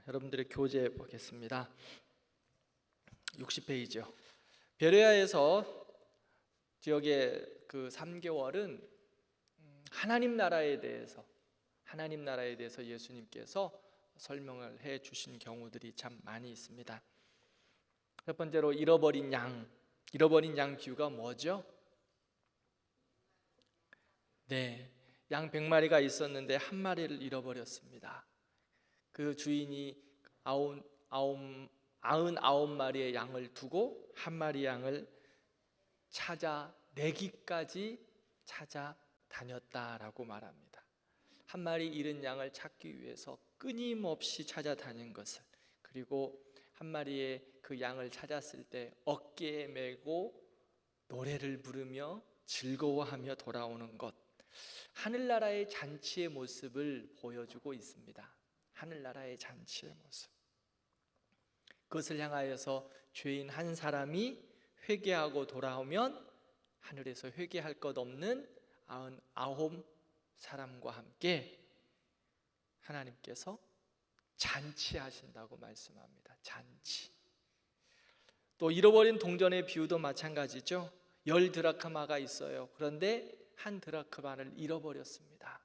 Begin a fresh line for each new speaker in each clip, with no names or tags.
여러분들의 교재 보겠습니다. 60페이지요. 베레아에서 지역의 그 3개월은 하나님 나라에 대해서 예수님께서 설명을 해 주신 경우들이 참 많이 있습니다. 첫 번째로 잃어버린 양 비유가 뭐죠? 네, 양 100마리가 있었는데 한 마리를 잃어버렸습니다. 그 주인이 99마리의 양을 두고 한 마리 양을 내기까지 찾아다녔다라고 말합니다. 한 마리 잃은 양을 찾기 위해서 끊임없이 찾아다닌 것을, 그리고 한 마리의 그 양을 찾았을 때 어깨에 메고 노래를 부르며 즐거워하며 돌아오는 것, 하늘나라의 잔치의 모습을 보여주고 있습니다. 하늘나라의 잔치의 모습, 그것을 향하여서 죄인 한 사람이 회개하고 돌아오면 하늘에서 회개할 것 없는 99 사람과 함께 하나님께서 잔치하신다고 말씀합니다. 잔치. 또 잃어버린 동전의 비유도 마찬가지죠. 10드라크마가 있어요. 그런데 한 드라크마를 잃어버렸습니다.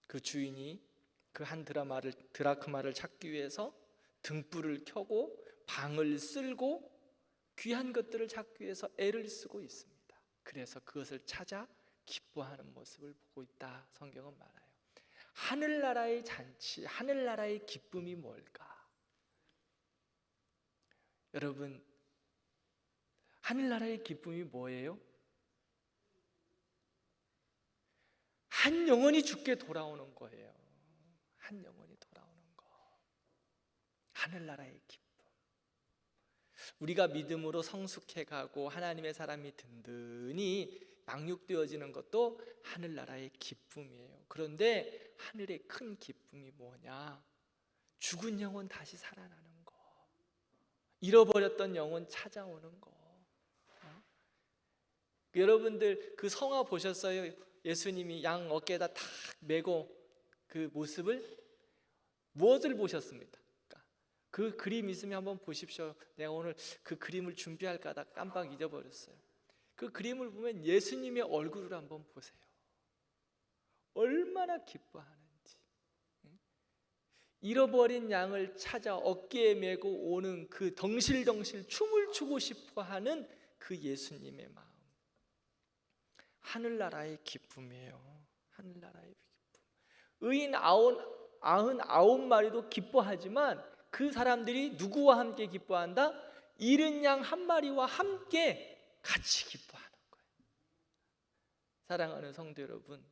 그 주인이 그 한 드라크마를 찾기 위해서 등불을 켜고 방을 쓸고 귀한 것들을 찾기 위해서 애를 쓰고 있습니다. 그래서 그것을 찾아 기뻐하는 모습을 보고 있다, 성경은 말해요. 하늘나라의 잔치, 하늘나라의 기쁨이 뭘까? 여러분, 하늘나라의 기쁨이 뭐예요? 한 영혼이 주께 돌아오는 거예요. 한 영혼이 돌아오는 거. 하늘나라의 기쁨. 우리가 믿음으로 성숙해가고 하나님의 사람이 든든히 양육되어지는 것도 하늘나라의 기쁨이에요. 그런데 하늘의 큰 기쁨이 뭐냐? 죽은 영혼 다시 살아나는 거, 잃어버렸던 영혼 찾아오는 거. 여러분들 그 성화 보셨어요? 예수님이 양 어깨에다 탁 메고 그 모습을, 무엇을 보셨습니까? 그 그림 있으면 한번 보십시오. 내가 오늘 그 그림을 준비할까 하다 깜빡 잊어버렸어요. 그 그림을 보면 예수님의 얼굴을 한번 보세요. 얼마나 기뻐하는지. 잃어버린 양을 찾아 어깨에 메고 오는 그 덩실덩실 춤을 추고 싶어하는 그 예수님의 마음. 하늘나라의 기쁨이에요. 하늘나라의 기쁨. 의인 99마리도 기뻐하지만 그 사람들이 누구와 함께 기뻐한다? 잃은 양 한 마리와 함께 같이 기뻐하는 거예요. 사랑하는 성도 여러분,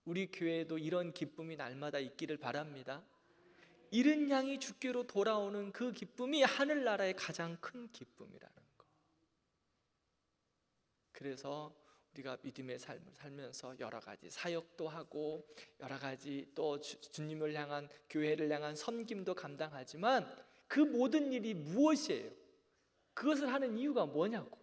우리 교회에도 이런 기쁨이 날마다 있기를 바랍니다. 잃은 양이 주께로 돌아오는 그 기쁨이 하늘나라의 가장 큰 기쁨이라는 거. 그래서 우리가 믿음의 삶을 살면서 여러 가지 사역도 하고 여러 가지 또 주님을 향한, 교회를 향한 섬김도 감당하지만 그 모든 일이 무엇이에요? 그것을 하는 이유가 뭐냐고.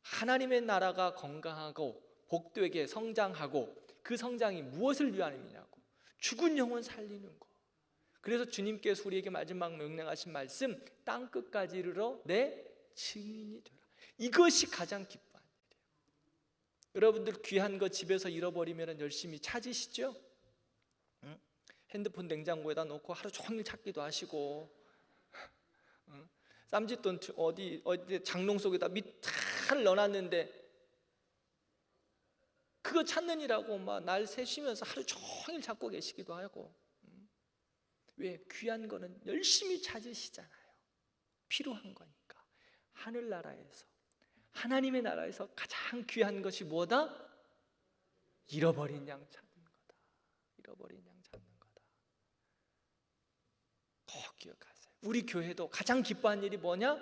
하나님의 나라가 건강하고 복되게 성장하고, 그 성장이 무엇을 위한 의미냐고. 죽은 영혼 살리는 거. 그래서 주님께서 우리에게 마지막 명령하신 말씀, 땅 끝까지 이르러 내 증인이 되라. 이것이 가장 기뻐. 여러분들 귀한 거 집에서 잃어버리면 열심히 찾으시죠? 핸드폰 냉장고에다 놓고 하루 종일 찾기도 하시고, 쌈짓돈 어디 장롱 속에다 밑탈 넣어놨는데 그거 찾느니라고 막 날 새시면서 하루 종일 찾고 계시기도 하고. 왜? 귀한 거는 열심히 찾으시잖아요. 필요한 거니까. 하늘나라에서, 하나님의 나라에서 가장 귀한 것이 뭐다? 잃어버린 양 찾는 거다. 잃어버린 양 찾는 거다. 꼭 기억하세요. 우리 교회도 가장 기뻐한 일이 뭐냐?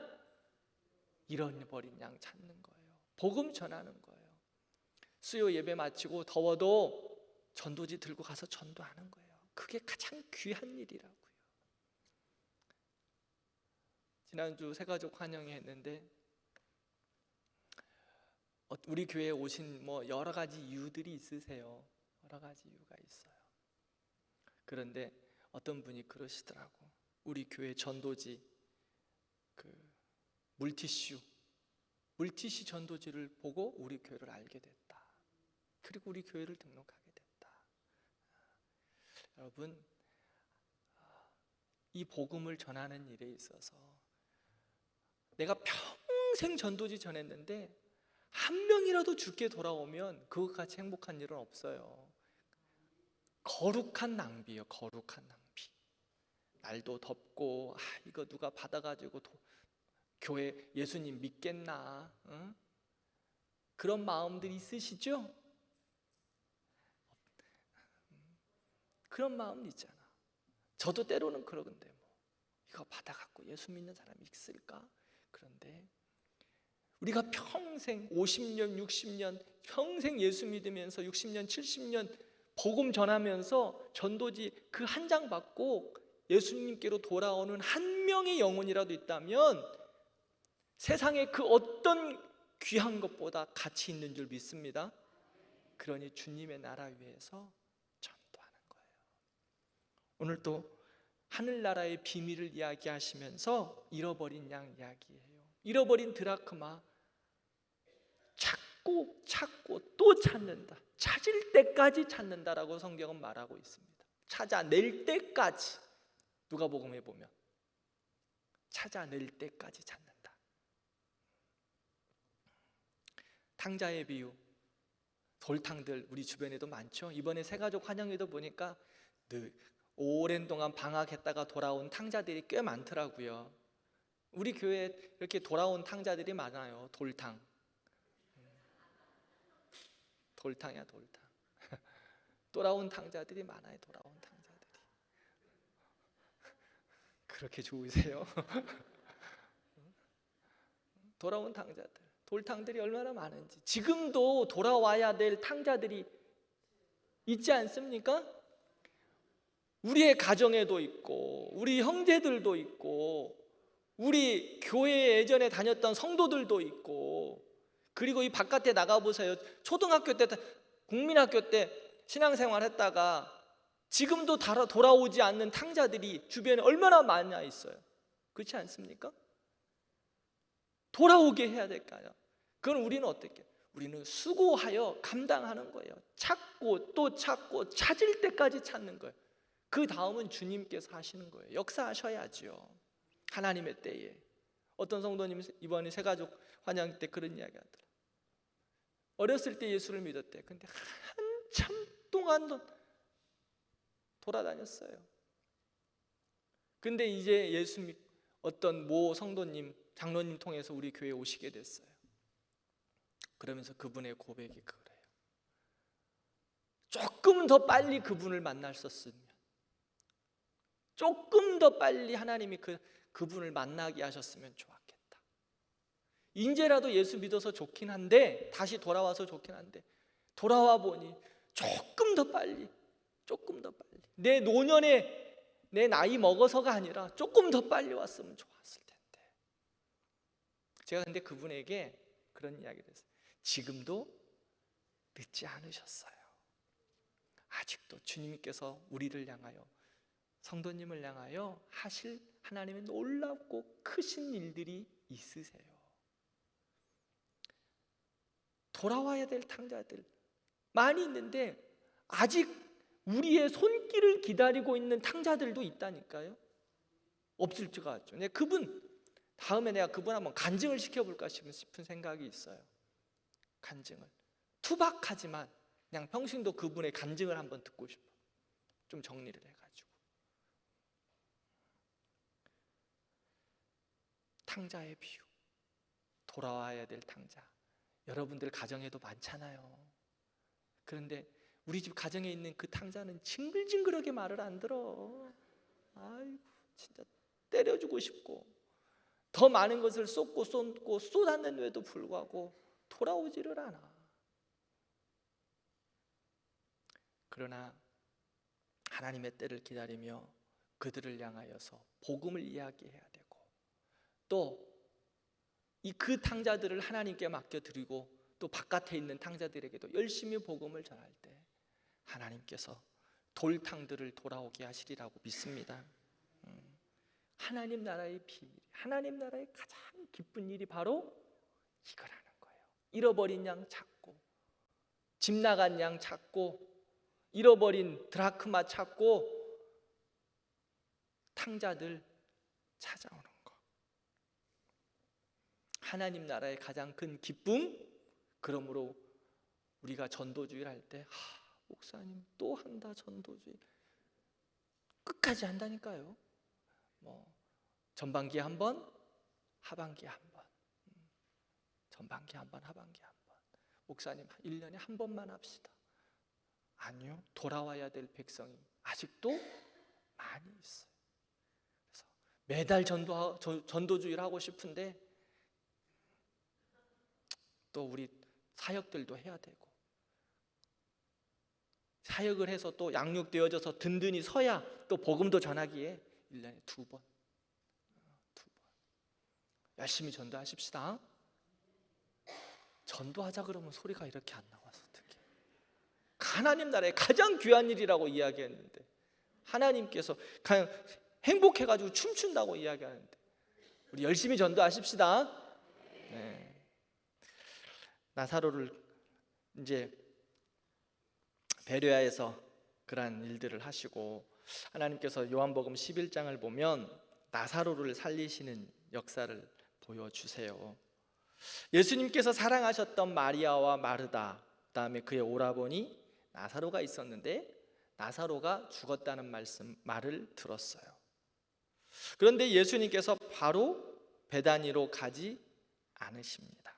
잃어버린 양 찾는 거예요. 복음 전하는 거예요. 수요 예배 마치고 더워도 전도지 들고 가서 전도하는 거예요. 그게 가장 귀한 일이라고요. 지난주 새가족 환영회 했는데 우리 교회에 오신 여러 가지 이유들이 있으세요. 여러 가지 이유가 있어요. 그런데 어떤 분이 그러시더라고. 우리 교회 전도지 그 물티슈 전도지를 보고 우리 교회를 알게 됐다. 그리고 우리 교회를 등록하게 됐다. 여러분, 이 복음을 전하는 일에 있어서 내가 평생 전도지 전했는데 한 명이라도 죽게 돌아오면 그것같이 행복한 일은 없어요. 거룩한 낭비예요. 거룩한 낭비. 날도 덥고 이거 누가 받아가지고 교회 예수님 믿겠나? 응? 그런 마음들이 있으시죠? 그런 마음 있잖아. 저도 때로는 그러는데 이거 받아갖고 예수 믿는 사람이 있을까? 그런데 우리가 평생 50년, 60년 평생 예수 믿으면서 60년, 70년 복음 전하면서 전도지 그 한 장 받고 예수님께로 돌아오는 한 명의 영혼이라도 있다면 세상에 그 어떤 귀한 것보다 가치 있는 줄 믿습니다. 그러니 주님의 나라 위해서 전도하는 거예요. 오늘 또 하늘나라의 비밀을 이야기하시면서 잃어버린 양 이야기해요. 잃어버린 드라크마 찾고 또 찾는다. 찾을 때까지 찾는다라고 성경은 말하고 있습니다. 찾아낼 때까지. 누가복음에 보면 찾아낼 때까지 찾는다. 탕자의 비유, 돌탕들 우리 주변에도 많죠. 이번에 새가족 환영회도 보니까 오랜 동안 방학했다가 돌아온 탕자들이 꽤 많더라고요. 우리 교회에 이렇게 돌아온 탕자들이 많아요. 돌탕이야 돌탕. 돌아온 탕자들이 많아요. 돌아온 탕자들이. 그렇게 좋으세요? 돌아온 탕자들, 돌탕들이 얼마나 많은지. 지금도 돌아와야 될 탕자들이 있지 않습니까? 우리의 가정에도 있고 우리 형제들도 있고 우리 교회에 예전에 다녔던 성도들도 있고, 그리고 이 바깥에 나가보세요. 초등학교 때 국민학교 때 신앙생활 했다가 지금도 돌아오지 않는 탕자들이 주변에 얼마나 많아 있어요. 그렇지 않습니까? 돌아오게 해야 될까요? 그건 우리는 어떻게? 우리는 수고하여 감당하는 거예요. 찾고 또 찾고 찾을 때까지 찾는 거예요. 그 다음은 주님께서 하시는 거예요. 역사하셔야죠. 하나님의 때에. 어떤 성도님 이번에 새가족 환영 때 그런 이야기 하더라고요. 어렸을 때 예수를 믿었대. 근데 한참 동안 돌아다녔어요. 근데 이제 예수 믿 어떤 모 성도님, 장로님 통해서 우리 교회에 오시게 됐어요. 그러면서 그분의 고백이 그래요. 조금 더 빨리 그분을 만났었으면, 조금 더 빨리 하나님이 그분을 만나게 하셨으면 좋았겠다. 이제라도 예수 믿어서 좋긴 한데, 다시 돌아와서 좋긴 한데, 돌아와 보니 조금 더 빨리 내 노년에 내 나이 먹어서가 아니라 조금 더 빨리 왔으면 좋았을 텐데. 제가 근데 그분에게 그런 이야기를 했어요. 지금도 늦지 않으셨어요. 아직도 주님께서 우리를 향하여, 성도님을 향하여 하실 하나님의 놀랍고 크신 일들이 있으세요. 돌아와야 될 탕자들 많이 있는데 아직 우리의 손길을 기다리고 있는 탕자들도 있다니까요. 없을 줄 알았죠. 그분 다음에 내가 그분 한번 간증을 시켜볼까 싶은 생각이 있어요. 간증을 투박하지만 그냥 평신도 그분의 간증을 한번 듣고 싶어. 좀 정리를 해가지고. 탕자의 비유, 돌아와야 될 탕자. 여러분들 가정에도 많잖아요. 그런데 우리 집 가정에 있는 그 탕자는 징글징글하게 말을 안 들어. 아이고 진짜 때려주고 싶고 더 많은 것을 쏟고 쏟았는데도 불구하고 돌아오지를 않아. 그러나 하나님의 때를 기다리며 그들을 향하여서 복음을 이야기해야 되고, 또 이 그 탕자들을 하나님께 맡겨드리고 또 바깥에 있는 탕자들에게도 열심히 복음을 전할 때 하나님께서 돌탕들을 돌아오게 하시리라고 믿습니다. 하나님 나라의 비밀, 하나님 나라의 가장 기쁜 일이 바로 이거라는 거예요. 잃어버린 양 찾고, 집 나간 양 찾고, 잃어버린 드라크마 찾고, 탕자들 찾아오는 거. 하나님 나라의 가장 큰 기쁨. 그러므로 우리가 전도주의를 할 때 목사님 또 한다 전도주의, 끝까지 한다니까요. 전반기에 한 번, 하반기에 한 번, 전반기에 한 번, 하반기에 한 번. 목사님 1년에 한 번만 합시다. 아니요, 돌아와야 될 백성이 아직도 많이 있어요. 그래서 매달 전도주의를 하고 싶은데 또 우리 사역들도 해야 되고, 사역을 해서 또 양육되어져서 든든히 서야 또 복음도 전하기에 1년에 두 번. 열심히 전도하십시다. 전도하자 그러면 소리가 이렇게 안 나와서 어떡해. 하나님 나라의 가장 귀한 일이라고 이야기했는데, 하나님께서 그냥 행복해가지고 춤춘다고 이야기하는데, 우리 열심히 전도하십시다. 네. 나사로를 이제 베레아에서 그러한 일들을 하시고, 하나님께서 요한복음 11장을 보면 나사로를 살리시는 역사를 보여주세요. 예수님께서 사랑하셨던 마리아와 마르다, 그다음에 그의 오라버니 나사로가 있었는데 나사로가 죽었다는 말을 들었어요. 그런데 예수님께서 바로 베다니로 가지 않으십니다.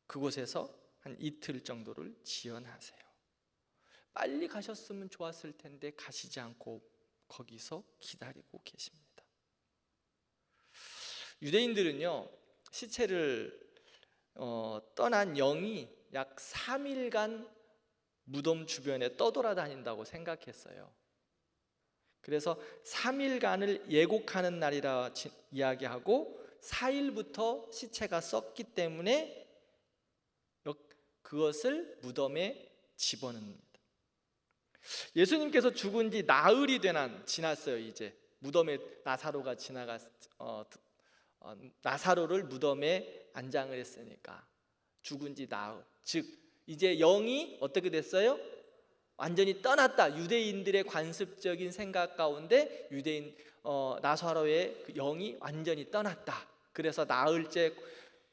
그곳에서 한 이틀 정도를 지연하세요. 빨리 가셨으면 좋았을 텐데 가시지 않고 거기서 기다리고 계십니다. 유대인들은요, 시체를 떠난 영이 약 3일간 무덤 주변에 떠돌아다닌다고 생각했어요. 그래서 3일간을 예곡하는 날이라 이야기하고 4일부터 시체가 썩기 때문에 그것을 무덤에 집어넣습니다. 예수님께서 죽은 지 나흘이 지났어요. 이제 무덤에 나사로가 나사로를 무덤에 안장을 했으니까 죽은 지 나흘, 즉 이제 영이 어떻게 됐어요? 완전히 떠났다. 유대인들의 관습적인 생각 가운데 나사로의 그 영이 완전히 떠났다. 그래서 나흘째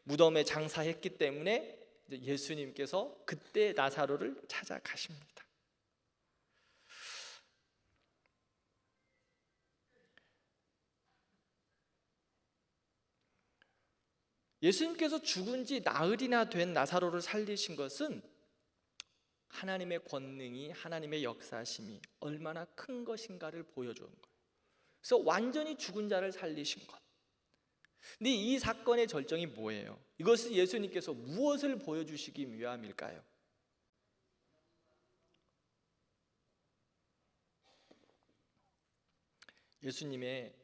무덤에 장사했기 때문에 예수님께서 그때 나사로를 찾아가십니다. 예수님께서 죽은 지 나흘이나 된 나사로를 살리신 것은 하나님의 권능이, 하나님의 역사심이 얼마나 큰 것인가를 보여주는 거예요. 그래서 완전히 죽은 자를 살리신 것. 근데 이 사건의 절정이 뭐예요? 이것은 예수님께서 무엇을 보여주시기 위함일까요? 예수님의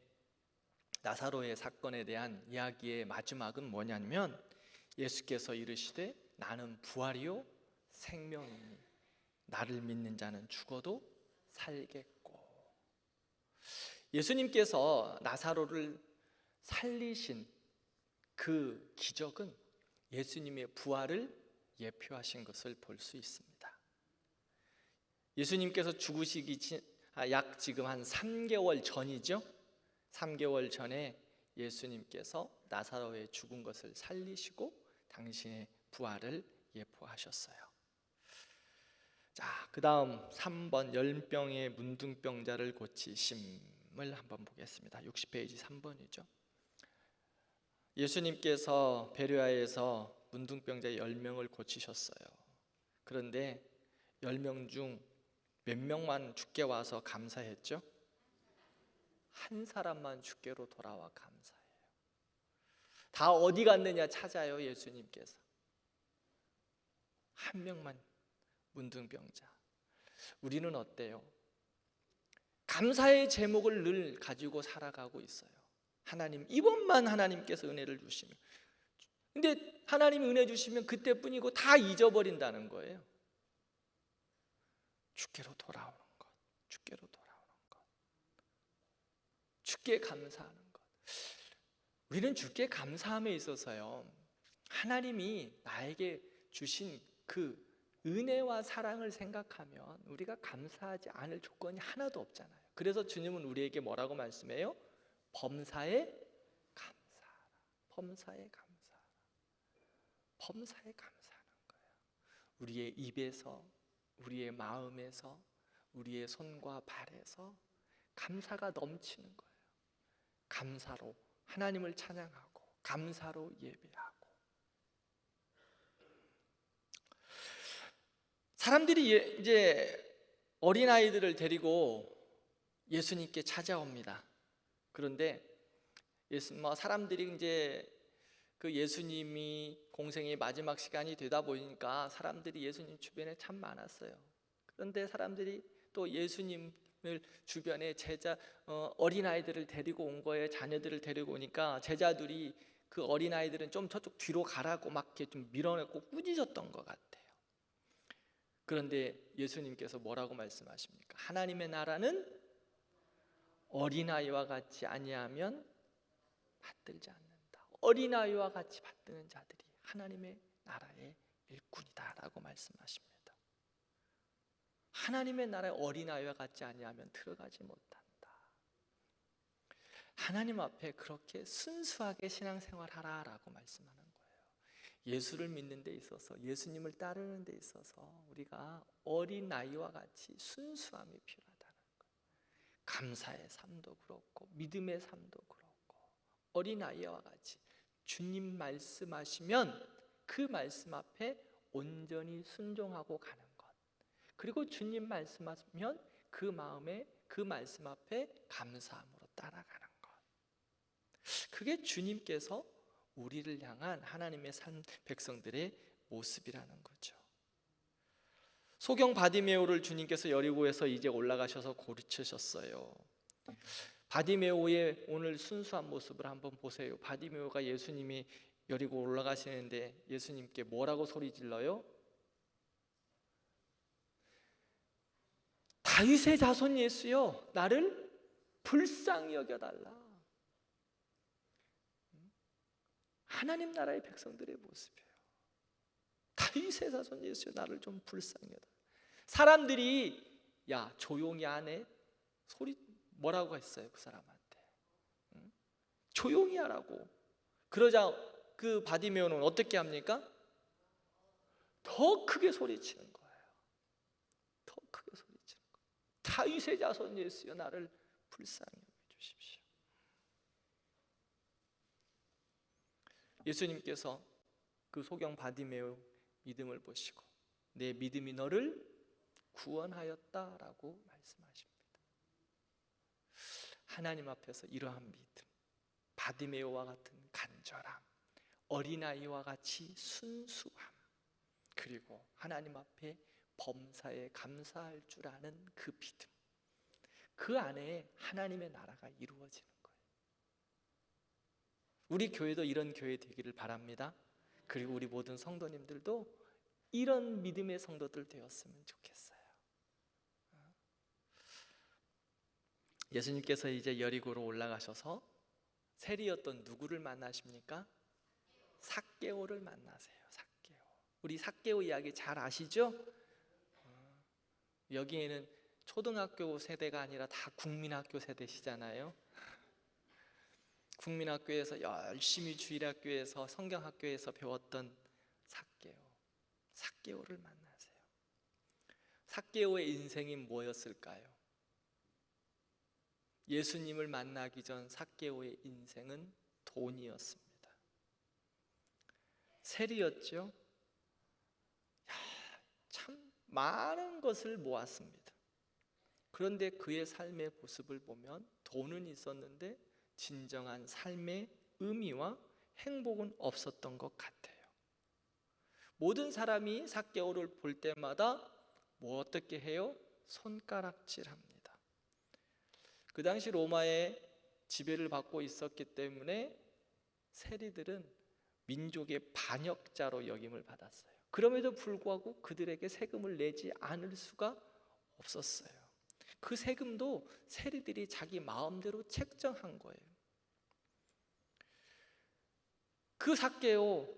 나사로의 사건에 대한 이야기의 마지막은 뭐냐면, 예수께서 이르시되 나는 부활이요 생명이니 나를 믿는 자는 죽어도 살겠고. 예수님께서 나사로를 살리신 그 기적은 예수님의 부활을 예표하신 것을 볼 수 있습니다. 예수님께서 죽으시기 약 지금 한 3개월 전이죠. 3개월 전에 예수님께서 나사로의 죽은 것을 살리시고 당신의 부활을 예표하셨어요. 자, 그 다음 3번 열병의 문둥병자를 고치심을 한번 보겠습니다. 60페이지 3번이죠. 예수님께서 베레아에서 문둥병자 10명을 고치셨어요. 그런데 10명 중 몇 명만 주께 와서 감사했죠? 한 사람만 주께로 돌아와 감사해요. 다 어디 갔느냐 찾아요. 예수님께서 한 명만 문둥병자. 우리는 어때요? 감사의 제목을 늘 가지고 살아가고 있어요. 하나님, 이번만 하나님께서 은혜를 주시면. 근데 하나님이 은혜 주시면 그때뿐이고 다 잊어버린다는 거예요. 주께로 돌아오는 것, 주께로 돌아오는 것, 주께 감사하는 것. 우리는 주께 감사함에 있어서요, 하나님이 나에게 주신 그 은혜와 사랑을 생각하면 우리가 감사하지 않을 조건이 하나도 없잖아요. 그래서 주님은 우리에게 뭐라고 말씀해요? 범사에 감사하라. 범사에 감사하라. 범사에 감사하는 거예요. 우리의 입에서, 우리의 마음에서, 우리의 손과 발에서 감사가 넘치는 거예요. 감사로 하나님을 찬양하고, 감사로 예배하고. 사람들이 이제 어린아이들을 데리고 예수님께 찾아옵니다. 그런데 사람들이 이제 그 예수님이 공생의 마지막 시간이 되다 보니까 사람들이 예수님 주변에 참 많았어요. 그런데 사람들이 또 예수님을 주변에 어린아이들을 데리고 온 거예요. 자녀들을 데리고 오니까 제자들이 그 어린아이들은 좀 저쪽 뒤로 가라고 막 이렇게 좀 밀어내고 꾸짖었던 것 같아요. 그런데 예수님께서 뭐라고 말씀하십니까? 하나님의 나라는 어린아이와 같이 아니하면 받들지 않는다. 어린아이와 같이 받드는 자들이 하나님의 나라의 일꾼이다 라고 말씀하십니다. 하나님의 나라의 어린아이와 같지 아니하면 들어가지 못한다. 하나님 앞에 그렇게 순수하게 신앙생활하라 라고 말씀하는 거예요. 예수를 믿는 데 있어서, 예수님을 따르는 데 있어서 우리가 어린아이와 같이 순수함이 필요하다는 거예요. 감사의 삶도 그렇고 믿음의 삶도 그렇고 어린아이와 같이 주님 말씀하시면 그 말씀 앞에 온전히 순종하고 가는 것, 그리고 주님 말씀하시면 그 마음에 그 말씀 앞에 감사함으로 따라가는 것, 그게 주님께서 우리를 향한 하나님의 백성들의 모습이라는 거죠. 소경 바디메오를 주님께서 여리고에서 이제 올라가셔서 고르치셨어요. 바디메오의 오늘 순수한 모습을 한번 보세요. 바디메오가 예수님이 여리고 올라가시는데 예수님께 뭐라고 소리 질러요? 다윗의 자손 예수여, 나를 불쌍히 여겨달라. 하나님 나라의 백성들의 모습이에요. 다윗의 자손 예수여, 나를 좀 불쌍히 여겨달라. 사람들이 야 조용히 하네, 소리 뭐라고 했어요 그 사람한테? 조용히 하라고. 그러자 그 바디메오는 어떻게 합니까? 더 크게 소리치는 거예요. 더 크게 소리치는 거예요. 다윗의 자손 예수여, 나를 불쌍히 여겨주십시오. 예수님께서 그 소경 바디메오 믿음을 보시고 내 믿음이 너를 구원하였다라고 말씀하십니다. 하나님 앞에서 이러한 믿음, 바디메오와 같은 간절함, 어린아이와 같이 순수함, 그리고 하나님 앞에 범사에 감사할 줄 아는 그 믿음, 그 안에 하나님의 나라가 이루어지는 거예요. 우리 교회도 이런 교회 되기를 바랍니다. 그리고 우리 모든 성도님들도 이런 믿음의 성도들 되었으면 좋겠어요. 예수님께서 이제 여리고로 올라가셔서 세리였던 누구를 만나십니까? 삭개오를 만나세요. 삭개오. 우리 삭개오 이야기 잘 아시죠? 여기에는 초등학교 세대가 아니라 다 국민학교 세대시잖아요. 국민학교에서 열심히 주일학교에서 성경학교에서 배웠던 삭개오. 삭개오를 만나세요. 삭개오의 인생이 뭐였을까요? 예수님을 만나기 전 삭개오의 인생은 돈이었습니다. 세리였죠. 참 많은 것을 모았습니다. 그런데 그의 삶의 모습을 보면 돈은 있었는데 진정한 삶의 의미와 행복은 없었던 것 같아요. 모든 사람이 삭개오를 볼 때마다 어떻게 해요? 손가락질합니다. 그 당시 로마의 지배를 받고 있었기 때문에 세리들은 민족의 반역자로 여김을 받았어요. 그럼에도 불구하고 그들에게 세금을 내지 않을 수가 없었어요. 그 세금도 세리들이 자기 마음대로 책정한 거예요. 그 삭개오,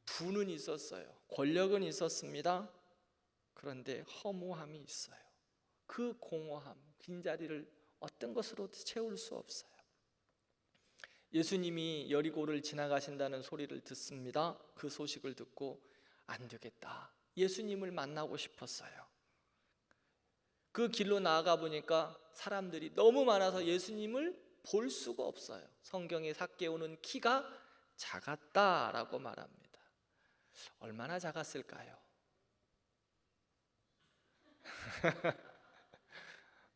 부는 있었어요. 권력은 있었습니다. 그런데 허무함이 있어요. 그 공허함, 빈자리를 어떤 것으로도 채울 수 없어요. 예수님이 여리고를 지나가신다는 소리를 듣습니다. 그 소식을 듣고 안 되겠다, 예수님을 만나고 싶었어요. 그 길로 나아가 보니까 사람들이 너무 많아서 예수님을 볼 수가 없어요. 성경에 삭개오는 키가 작았다라고 말합니다. 얼마나 작았을까요?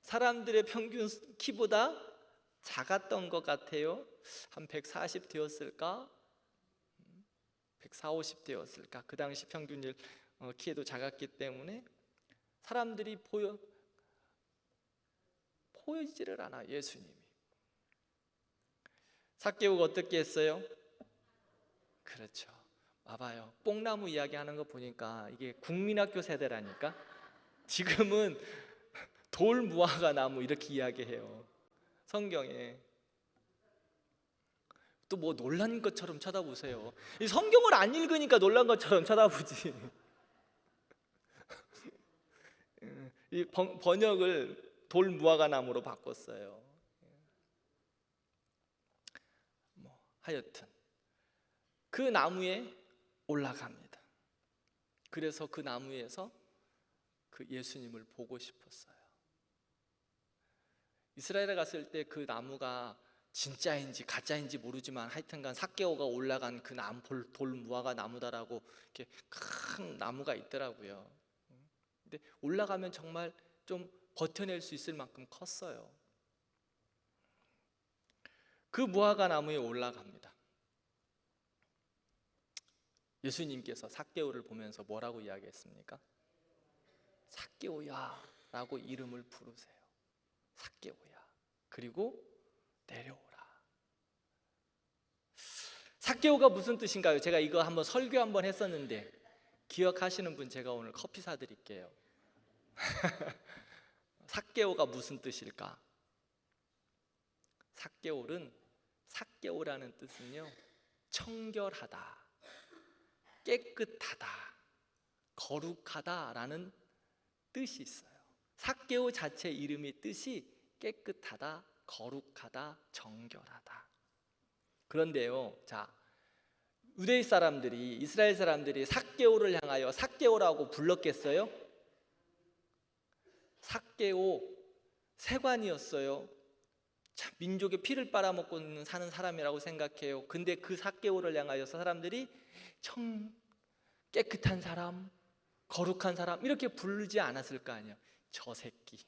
사람들의 평균 키보다 작았던 것 같아요. 한 140 되었을까? 140, 50 되었을까? 그 당시 평균 키에도 작았기 때문에 사람들이 보이지를 않아. 예수님이. 삭개오가 어떻게 했어요? 그렇죠. 봐봐요. 뽕나무 이야기하는 거 보니까 이게 국민학교 세대라니까. 지금은 돌 무화과 나무 이렇게 이야기해요, 성경에. 또 뭐 놀란 것처럼 쳐다보세요. 이 성경을 안 읽으니까 놀란 것처럼 쳐다보지. 이 번역을 돌 무화과 나무로 바꿨어요. 하여튼 그 나무에 올라갑니다. 그래서 그 나무에서 그 예수님을 보고 싶었어요. 이스라엘에 갔을 때 그 나무가 진짜인지 가짜인지 모르지만 하여튼간 삭개오가 올라간 그 나무, 돌 무화과 나무다라고 이렇게 큰 나무가 있더라고요. 근데 올라가면 정말 좀 버텨낼 수 있을 만큼 컸어요. 그 무화과 나무에 올라갑니다. 예수님께서 삭개오를 보면서 뭐라고 이야기했습니까? 삭개오야 라고 이름을 부르세요. 삭개오야. 그리고 내려오라. 삭개오가 무슨 뜻인가요? 제가 이거 한번 설교 한번 했었는데 기억하시는 분 제가 오늘 커피 사드릴게요. 삭개오가 무슨 뜻일까? 삭개오라는 뜻은요, 청결하다, 깨끗하다, 거룩하다라는 뜻이 있어요. 삭개오 자체 이름의 뜻이 깨끗하다, 거룩하다, 정결하다. 그런데요, 자, 유대 사람들이, 이스라엘 사람들이 삭개오를 향하여 삭개오라고 불렀겠어요? 삭개오 세관이었어요. 참, 민족의 피를 빨아먹고 사는 사람이라고 생각해요. 근데 그 삭개오를 향하여서 사람들이 깨끗한 사람, 거룩한 사람 이렇게 부르지 않았을 거 아니에요. 저 새끼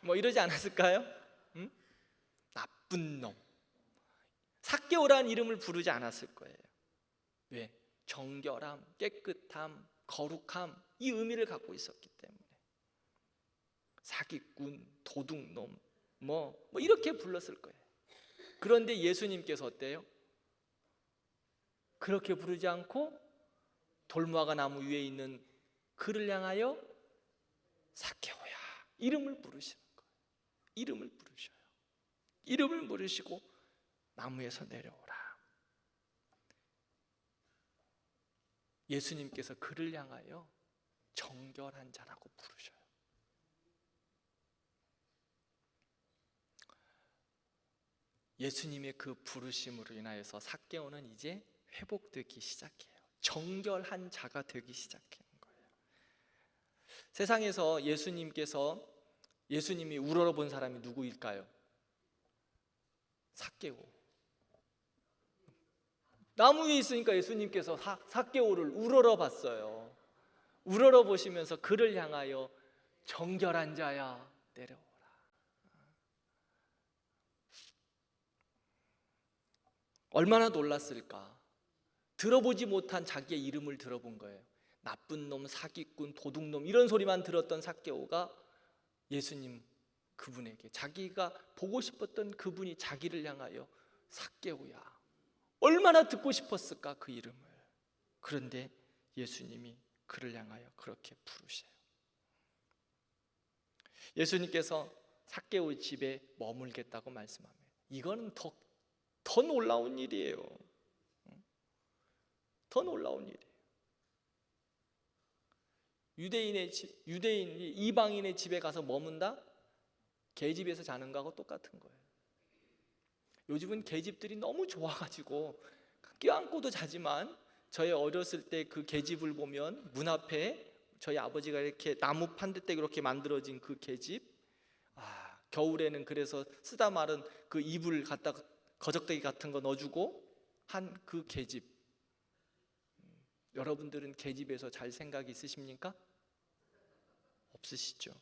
뭐 이러지 않았을까요? 응? 나쁜 놈. 삭개오라는 이름을 부르지 않았을 거예요. 왜? 정결함, 깨끗함, 거룩함, 이 의미를 갖고 있었기 때문에. 사기꾼, 도둑놈 뭐 이렇게 불렀을 거예요. 그런데 예수님께서 어때요? 그렇게 부르지 않고 돌무화과 나무 위에 있는 그를 향하여 삭개오야 이름을 부르시는 거예요. 이름을 부르셔요. 이름을 부르시고 나무에서 내려오라. 예수님께서 그를 향하여 정결한 자라고 부르셔요. 예수님의 그 부르심으로 인하여서 삭개오는 이제 회복되기 시작해요. 정결한 자가 되기 시작하는 거예요. 세상에서 예수님이 우러러본 사람이 누구일까요? 삭개오. 나무 위에 있으니까 예수님께서 삭개오를 우러러봤어요. 우러러보시면서 그를 향하여 정결한 자야 내려오라. 얼마나 놀랐을까. 들어보지 못한 자기의 이름을 들어본 거예요. 나쁜 놈, 사기꾼, 도둑놈 이런 소리만 들었던 삭개오가 예수님 그분에게, 자기가 보고 싶었던 그분이 자기를 향하여 삭개오야, 얼마나 듣고 싶었을까 그 이름을. 그런데 예수님이 그를 향하여 그렇게 부르셔요. 예수님께서 삭개오 집에 머물겠다고 말씀합니다. 이거는 더 놀라운 일이에요. 더 놀라운 일이에요. 유대인이 이방인의 집에 가서 머문다? 계집에서 자는 거하고 똑같은 거예요. 요즘은 계집들이 너무 좋아가지고 껴안고도 자지만, 저희 어렸을 때 그 계집을 보면 문 앞에 저희 아버지가 이렇게 나무 판대떼 이렇게 만들어진 그 계집, 겨울에는 그래서 쓰다 마른 그 이불 갖다 거적대기 같은 거 넣어주고 한 그 계집. 여러분들은 계집에서 잘 생각이 있으십니까? 없으시죠?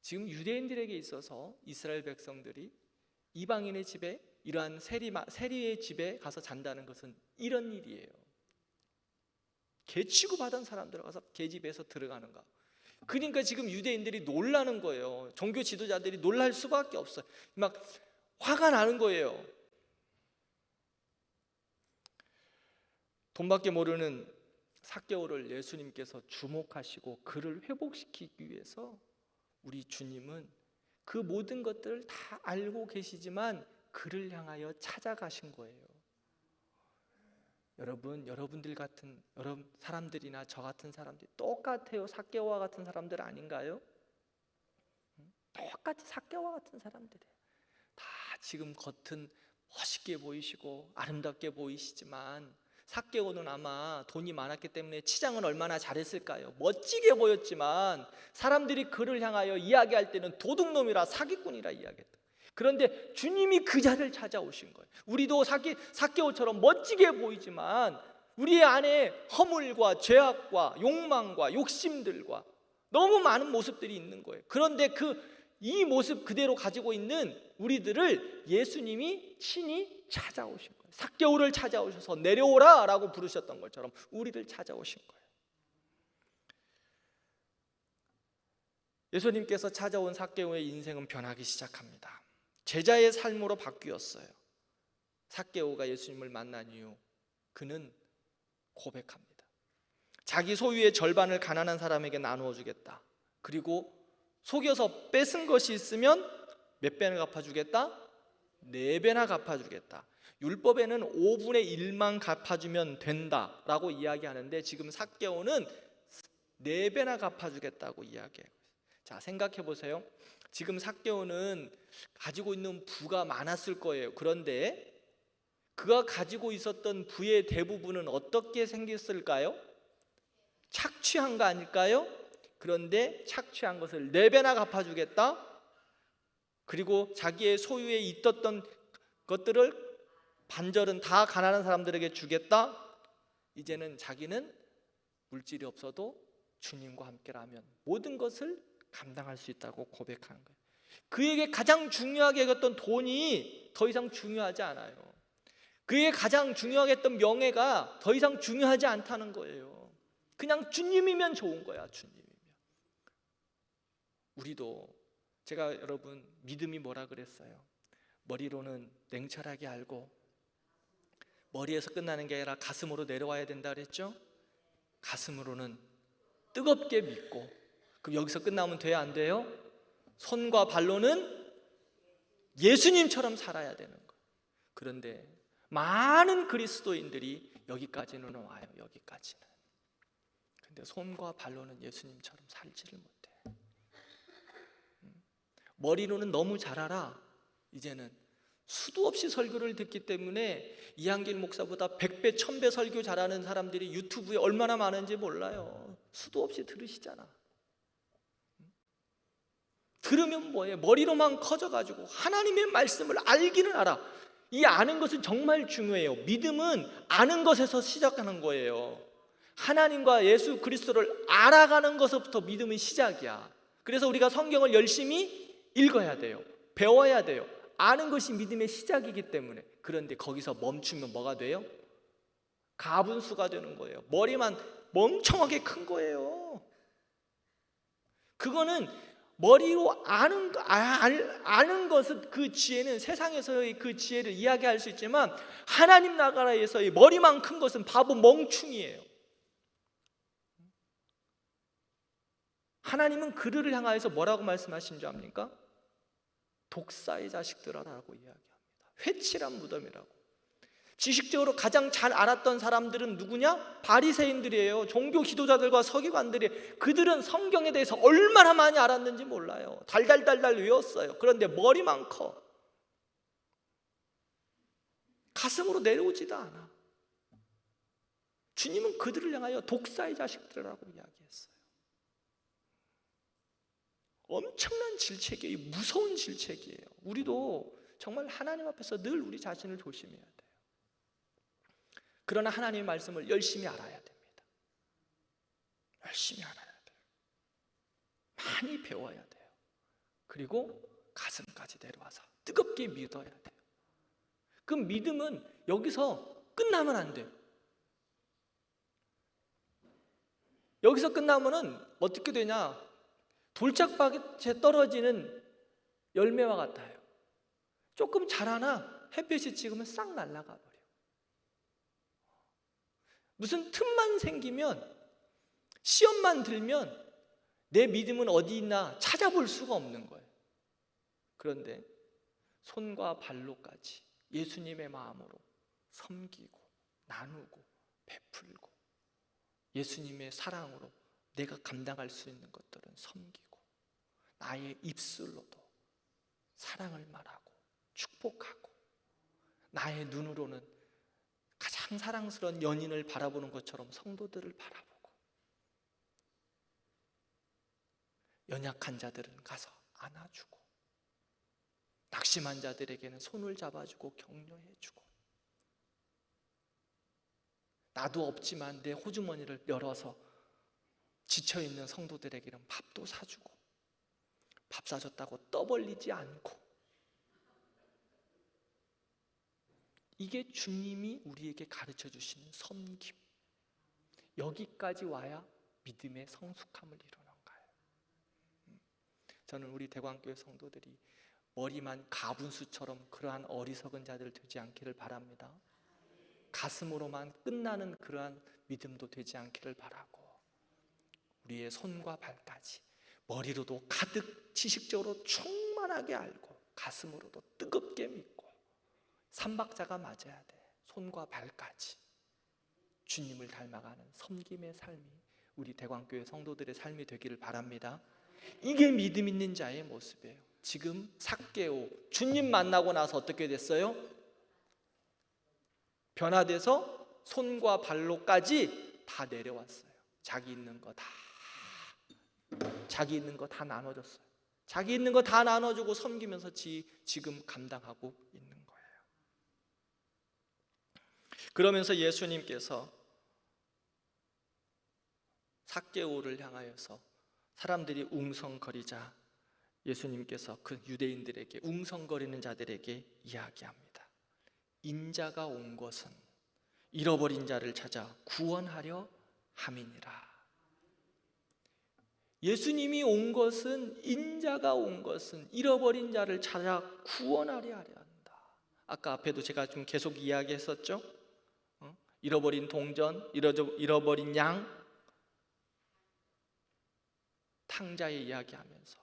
지금 유대인들에게 있어서 이스라엘 백성들이 이방인의 집에, 이러한 세리의 집에 가서 잔다는 것은 이런 일이에요. 개 취급하던 사람들 가서 계집에서 들어가는가. 그러니까 지금 유대인들이 놀라는 거예요. 종교 지도자들이 놀랄 수밖에 없어요. 막 화가 나는 거예요. 돈밖에 모르는 삭개오를 예수님께서 주목하시고 그를 회복시키기 위해서 우리 주님은 그 모든 것들을 다 알고 계시지만 그를 향하여 찾아가신 거예요. 여러분들 같은 사람들이나 저 같은 사람들이 똑같아요. 삭개오와 같은 사람들 아닌가요? 똑같이 삭개오와 같은 사람들이에요. 다 지금 겉은 멋있게 보이시고 아름답게 보이시지만, 삭개오는 아마 돈이 많았기 때문에 치장은 얼마나 잘했을까요? 멋지게 보였지만 사람들이 그를 향하여 이야기할 때는 도둑놈이라, 사기꾼이라 이야기했다. 그런데 주님이 그 자를 찾아오신 거예요. 우리도 삭개오처럼 멋지게 보이지만 우리 안에 허물과 죄악과 욕망과 욕심들과 너무 많은 모습들이 있는 거예요. 그런데 이 모습 그대로 가지고 있는 우리들을 예수님이 친히 찾아오신 거예요. 삭개오를 찾아오셔서 내려오라 라고 부르셨던 것처럼 우리를 찾아오신 거예요. 예수님께서 찾아온 삭개오의 인생은 변하기 시작합니다. 제자의 삶으로 바뀌었어요. 삭개오가 예수님을 만난 이후 그는 고백합니다. 자기 소유의 절반을 가난한 사람에게 나누어 주겠다. 그리고 속여서 뺏은 것이 있으면 몇 배나 갚아주겠다? 4배나 갚아주겠다. 율법에는 5분의 1만 갚아주면 된다라고 이야기하는데 지금 삭개오는 4배나 갚아주겠다고 이야기해요. 자, 생각해 보세요. 지금 삭개오는 가지고 있는 부가 많았을 거예요. 그런데 그가 가지고 있었던 부의 대부분은 어떻게 생겼을까요? 착취한 거 아닐까요? 그런데 착취한 것을 4배나 갚아주겠다. 그리고 자기의 소유에 있었던 것들을 반절은 다 가난한 사람들에게 주겠다. 이제는 자기는 물질이 없어도 주님과 함께라면 모든 것을 감당할 수 있다고 고백하는 거예요. 그에게 가장 중요하게 여겼던 돈이 더 이상 중요하지 않아요. 그에게 가장 중요하게 했던 명예가 더 이상 중요하지 않다는 거예요. 그냥 주님이면 좋은 거야. 주님이면. 우리도, 제가 여러분 믿음이 뭐라 그랬어요? 머리로는 냉철하게 알고 머리에서 끝나는 게 아니라 가슴으로 내려와야 된다 그랬죠? 가슴으로는 뜨겁게 믿고, 그럼 여기서 끝나면 돼요? 안 돼요? 손과 발로는 예수님처럼 살아야 되는 거예요. 그런데 많은 그리스도인들이 여기까지는 와요. 여기까지는. 근데 손과 발로는 예수님처럼 살지를 못해. 머리로는 너무 잘 알아. 이제는 수도 없이 설교를 듣기 때문에 이한길 목사보다 100배, 1000배 설교 잘하는 사람들이 유튜브에 얼마나 많은지 몰라요. 수도 없이 들으시잖아. 들으면 뭐예요? 머리로만 커져가지고 하나님의 말씀을 알기는 알아. 이 아는 것은 정말 중요해요. 믿음은 아는 것에서 시작하는 거예요. 하나님과 예수 그리스도를 알아가는 것부터 믿음의 시작이야. 그래서 우리가 성경을 열심히 읽어야 돼요. 배워야 돼요. 아는 것이 믿음의 시작이기 때문에. 그런데 거기서 멈추면 뭐가 돼요? 가분수가 되는 거예요. 머리만 멍청하게 큰 거예요. 그거는 머리로 아는 것은, 그 지혜는 세상에서의 그 지혜를 이야기할 수 있지만 하나님 나라에서의 머리만 큰 것은 바보 멍충이에요. 하나님은 그들을 향하여서 뭐라고 말씀하신 줄 압니까? 독사의 자식들아라고 이야기합니다. 회칠한 무덤이라고. 지식적으로 가장 잘 알았던 사람들은 누구냐? 바리새인들이에요. 종교 지도자들과 서기관들이. 그들은 성경에 대해서 얼마나 많이 알았는지 몰라요. 달달달달 외웠어요. 그런데 머리만 커. 가슴으로 내려오지도 않아. 주님은 그들을 향하여 독사의 자식들이라고 이야기했어요. 엄청난 질책이에요. 무서운 질책이에요. 우리도 정말 하나님 앞에서 늘 우리 자신을 조심해야 돼요. 그러나 하나님의 말씀을 열심히 알아야 됩니다. 열심히 알아야 돼요. 많이 배워야 돼요. 그리고 가슴까지 내려와서 뜨겁게 믿어야 돼요. 그 믿음은 여기서 끝나면 안 돼요. 여기서 끝나면은 어떻게 되냐? 돌짝밭에 떨어지는 열매와 같아요. 조금 자라나 햇볕이 찍으면 싹 날아가 버려. 무슨 틈만 생기면, 시험만 들면 내 믿음은 어디 있나 찾아볼 수가 없는 거예요. 그런데 손과 발로까지 예수님의 마음으로 섬기고 나누고 베풀고 예수님의 사랑으로 내가 감당할 수 있는 것들은 섬기고 나의 입술로도 사랑을 말하고 축복하고 나의 눈으로는 가장 사랑스러운 연인을 바라보는 것처럼 성도들을 바라보고 연약한 자들은 가서 안아주고 낙심한 자들에게는 손을 잡아주고 격려해주고 나도 없지만 내 호주머니를 열어서 지쳐있는 성도들에게는 밥도 사주고 밥 사줬다고 떠벌리지 않고 이게 주님이 우리에게 가르쳐 주시는 섬김. 여기까지 와야 믿음의 성숙함을 이루는 거예요. 저는 우리 대광교회 성도들이 머리만 가분수처럼 그러한 어리석은 자들 되지 않기를 바랍니다. 가슴으로만 끝나는 그러한 믿음도 되지 않기를 바라고 우리의 손과 발까지 머리로도 가득 지식적으로 충만하게 알고 가슴으로도 뜨겁게 믿고 삼박자가 맞아야 돼. 손과 발까지 주님을 닮아가는 섬김의 삶이 우리 대광교회 성도들의 삶이 되기를 바랍니다. 이게 믿음 있는 자의 모습이에요. 지금 삭개오 주님 만나고 나서 어떻게 됐어요? 변화돼서 손과 발로까지 다 내려왔어요. 자기 있는 거 다 나눠줬어요. 자기 있는 거 다 나눠주고 섬기면서 지금 감당하고 있는 거예요. 그러면서 예수님께서 삭개오를 향하여서 사람들이 웅성거리자 예수님께서 그 유대인들에게 웅성거리는 자들에게 이야기합니다. 인자가 온 것은 잃어버린 자를 찾아 구원하려 함이니라. 예수님이 온 것은 인자가 온 것은 잃어버린 자를 찾아 구원하려 한다. 아까 앞에도 제가 좀 계속 이야기했었죠. 잃어버린 동전, 잃어버린 양, 탕자의 이야기하면서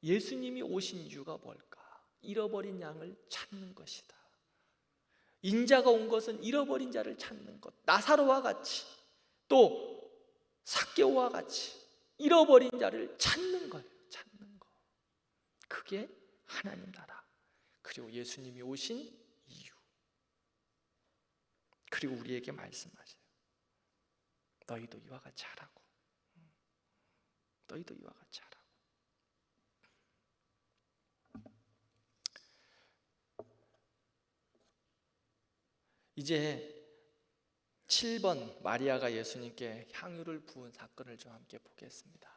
예수님이 오신 이유가 뭘까? 잃어버린 양을 찾는 것이다. 인자가 온 것은 잃어버린 자를 찾는 것. 나사로와 같이 또 삭개오와 같이 잃어버린 자를 찾는 거예요. 찾는 거. 그게 하나님 나라. 그리고 예수님이 오신 이유. 그리고 우리에게 말씀하세요. 너희도 이와 같이 하라고. 너희도 이와 같이 하라고. 이제 7번 마리아가 예수님께 향유를 부은 사건을 좀 함께 보겠습니다.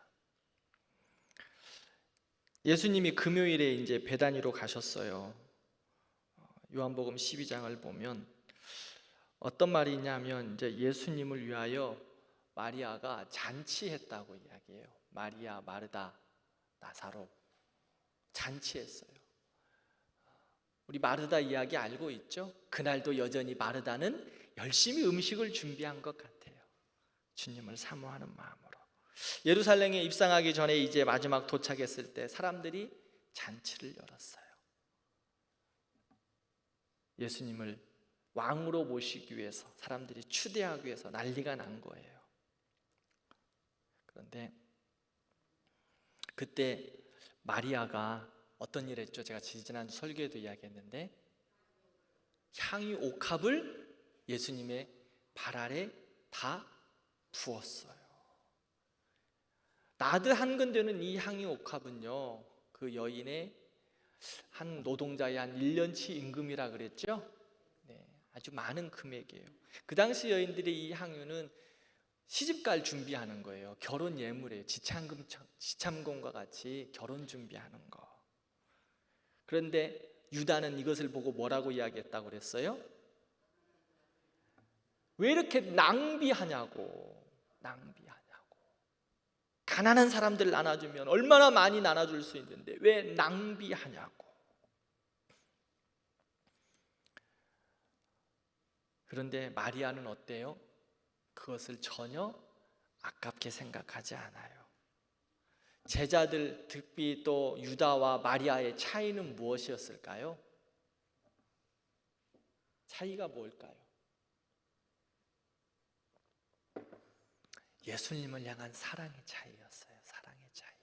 예수님이 금요일에 이제 베다니로 가셨어요. 요한복음 12장을 보면 어떤 말이 있냐면 이제 예수님을 위하여 마리아가 잔치했다고 이야기해요. 마리아, 마르다, 나사로 잔치했어요. 우리 마르다 이야기 알고 있죠? 그날도 여전히 마르다는 열심히 음식을 준비한 것 같아요. 주님을 사모하는 마음으로. 예루살렘에 입성하기 전에 이제 마지막 도착했을 때 사람들이 잔치를 열었어요. 예수님을 왕으로 모시기 위해서, 사람들이 추대하기 위해서 난리가 난 거예요. 그런데 그때 마리아가 어떤 일을 했죠? 제가 지난주 설교에도 이야기했는데, 향유 옥합을 예수님의 발 아래 다 부었어요. 나드 한 근 되는 이 향유 옥합은요, 그 여인의 한 노동자의 한 1년치 임금이라 그랬죠. 네, 아주 많은 금액이에요. 그 당시 여인들의 이 향유는 시집갈 준비하는 거예요. 결혼 예물이에요. 지참금과 같이 결혼 준비하는 거. 그런데 유다는 이것을 보고 뭐라고 이야기했다고 그랬어요? 왜 이렇게 낭비하냐고. 가난한 사람들 나눠주면 얼마나 많이 나눠줄 수 있는데 왜 낭비하냐고. 그런데 마리아는 어때요? 그것을 전혀 아깝게 생각하지 않아요. 제자들, 특히 또 유다와 마리아의 차이는 무엇이었을까요? 차이가 뭘까요? 예수님을 향한 사랑의 차이였어요. 사랑의 차이.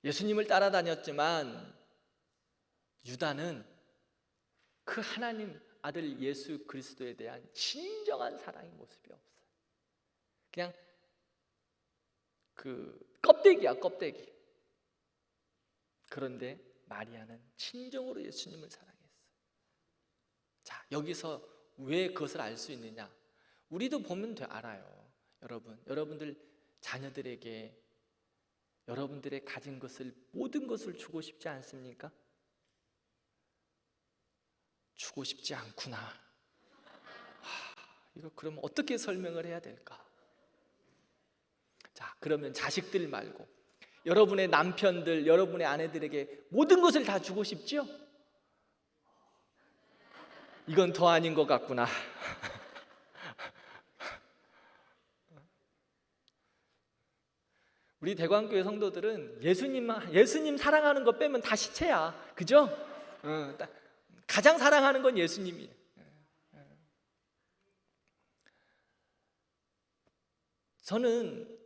예수님을 따라다녔지만 유다는 그 하나님 아들 예수 그리스도에 대한 진정한 사랑의 모습이 없어요. 그냥 그 껍데기야, 껍데기. 그런데 마리아는 진정으로 예수님을 사랑했어요. 자, 여기서 왜 그것을 알 수 있느냐? 우리도 보면 알아요. 여러분들 자녀들에게 여러분들의 가진 것을, 모든 것을 주고 싶지 않습니까? 주고 싶지 않구나. 이거 그러면 어떻게 설명을 해야 될까? 자, 그러면 자식들 말고 여러분의 남편들, 여러분의 아내들에게 모든 것을 다 주고 싶지요? 이건 더 아닌 것 같구나. 우리 대광교회 성도들은 예수님 사랑하는 거 빼면 다 시체야. 그죠? 가장 사랑하는 건 예수님이에요. 저는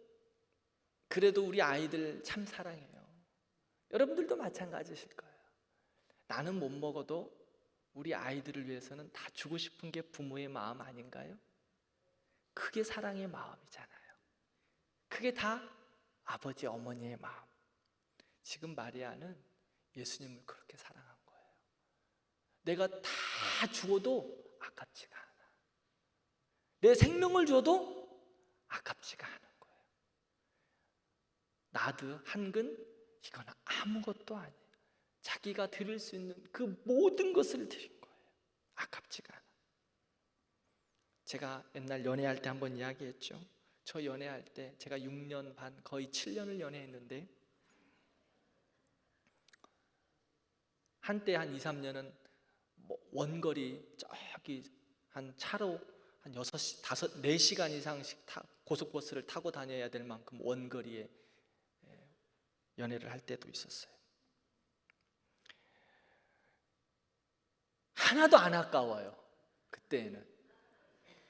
그래도 우리 아이들 참 사랑해요. 여러분들도 마찬가지실 거예요. 나는 못 먹어도 우리 아이들을 위해서는 다 주고 싶은 게 부모의 마음 아닌가요? 그게 사랑의 마음이잖아요. 그게 다 아버지, 어머니의 마음. 지금 마리아는 예수님을 그렇게 사랑한 거예요. 내가 다 죽어도 아깝지가 않아. 내 생명을 줘도 아깝지가 않은 거예요. 나드 한 근, 이건 아무것도 아니에요. 자기가 드릴 수 있는 그 모든 것을 드린 거예요. 아깝지가 않아. 제가 옛날 연애할 때 한번 이야기했죠. 저 연애할 때 제가 6년 반, 거의 7년을 연애했는데 한때 한 2, 3년은 원거리 저기 한 차로 한 6시, 4시간 이상씩 고속버스를 타고 다녀야 될 만큼 원거리에 연애를 할 때도 있었어요. 하나도 안 아까워요. 그때는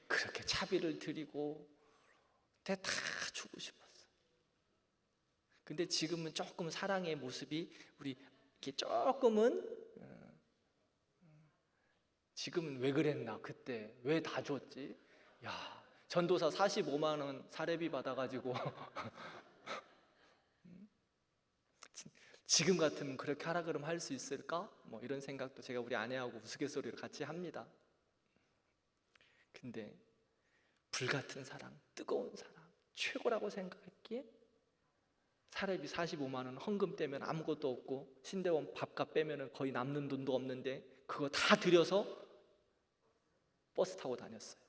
그렇게 차비를 드리고 다 주고 싶었어요. 근데 지금은 조금 사랑의 모습이 우리 이렇게 조금은, 지금은 왜 그랬나, 그때 왜 다 줬지? 야, 전도사 45만 원 사례비 받아가지고 지금 같으면 그렇게 하라 그러면 할 수 있을까? 뭐 이런 생각도 제가 우리 아내하고 우스갯소리를 같이 합니다. 근데 불같은 사랑, 뜨거운 사랑, 최고라고 생각했기에 사례비 45만 원 헌금 떼면 아무것도 없고 신대원 밥값 빼면 거의 남는 돈도 없는데 그거 다 들여서 버스 타고 다녔어요.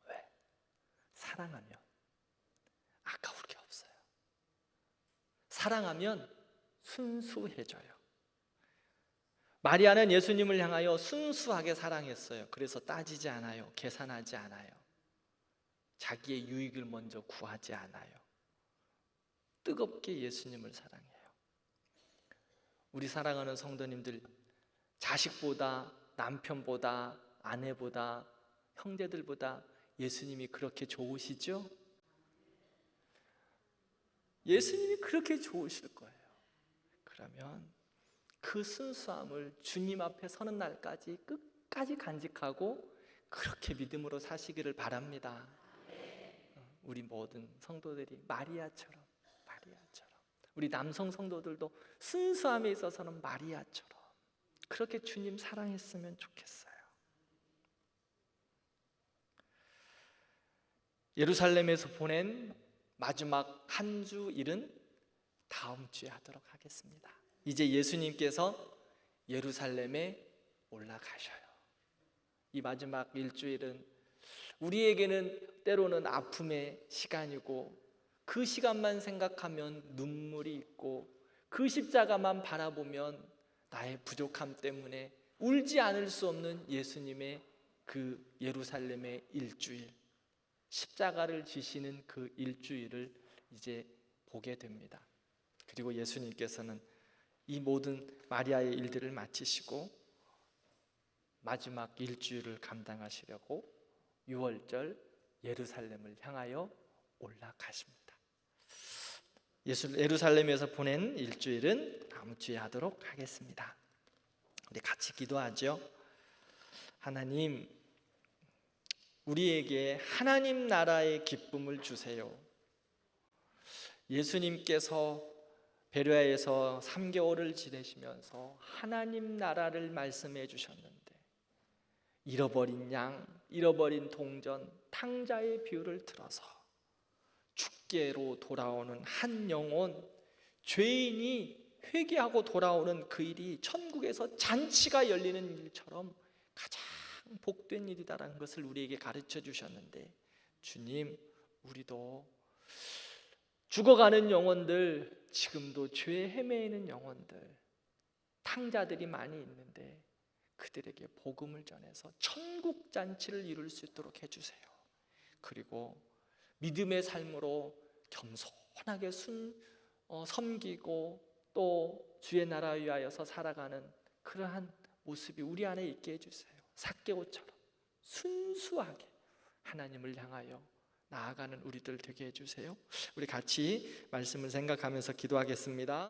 왜? 사랑하면 아까울 게 없어요. 사랑하면 순수해져요. 마리아는 예수님을 향하여 순수하게 사랑했어요. 그래서 따지지 않아요. 계산하지 않아요. 자기의 유익을 먼저 구하지 않아요. 뜨겁게 예수님을 사랑해요. 우리 사랑하는 성도님들, 자식보다, 남편보다, 아내보다, 형제들보다 예수님이 그렇게 좋으시죠? 예수님이 그렇게 좋으실 거예요. 그러면 그 순수함을 주님 앞에 서는 날까지 끝까지 간직하고 그렇게 믿음으로 사시기를 바랍니다. 우리 모든 성도들이 마리아처럼, 우리 남성 성도들도 순수함에 있어서는 마리아처럼 그렇게 주님 사랑했으면 좋겠어요. 예루살렘에서 보낸 마지막 한 주 일은 다음 주에 하도록 하겠습니다. 이제 예수님께서 예루살렘에 올라가셔요. 이 마지막 일주일은 우리에게는 때로는 아픔의 시간이고, 그 시간만 생각하면 눈물이 있고, 그 십자가만 바라보면 나의 부족함 때문에 울지 않을 수 없는 예수님의 그 예루살렘의 일주일, 십자가를 지시는 그 일주일을 이제 보게 됩니다. 그리고 예수님께서는 이 모든 마리아의 일들을 마치시고 마지막 일주일을 감당하시려고 6월절 예루살렘을 향하여 올라가십니다. 예루살렘에서 보낸 일주일은 다음 주에 하도록 하겠습니다. 우리 같이 기도하죠. 하나님, 우리에게 하나님 나라의 기쁨을 주세요. 예수님께서 베레아에서 3개월을 지내시면서 하나님 나라를 말씀해 주셨는데, 잃어버린 양, 잃어버린 동전, 탕자의 비유를 들어서 죽게로 돌아오는 한 영혼, 죄인이 회개하고 돌아오는 그 일이 천국에서 잔치가 열리는 일처럼 가장 복된 일이다라는 것을 우리에게 가르쳐 주셨는데, 주님, 우리도 죽어가는 영혼들, 지금도 죄에 헤매이는 영혼들, 탕자들이 많이 있는데 그들에게 복음을 전해서 천국 잔치를 이룰 수 있도록 해주세요. 그리고 믿음의 삶으로 겸손하게 섬기고 또 주의 나라 위하여서 살아가는 그러한 모습이 우리 안에 있게 해주세요. 삭개오처럼 순수하게 하나님을 향하여 나아가는 우리들 되게 해주세요. 우리 같이 말씀을 생각하면서 기도하겠습니다.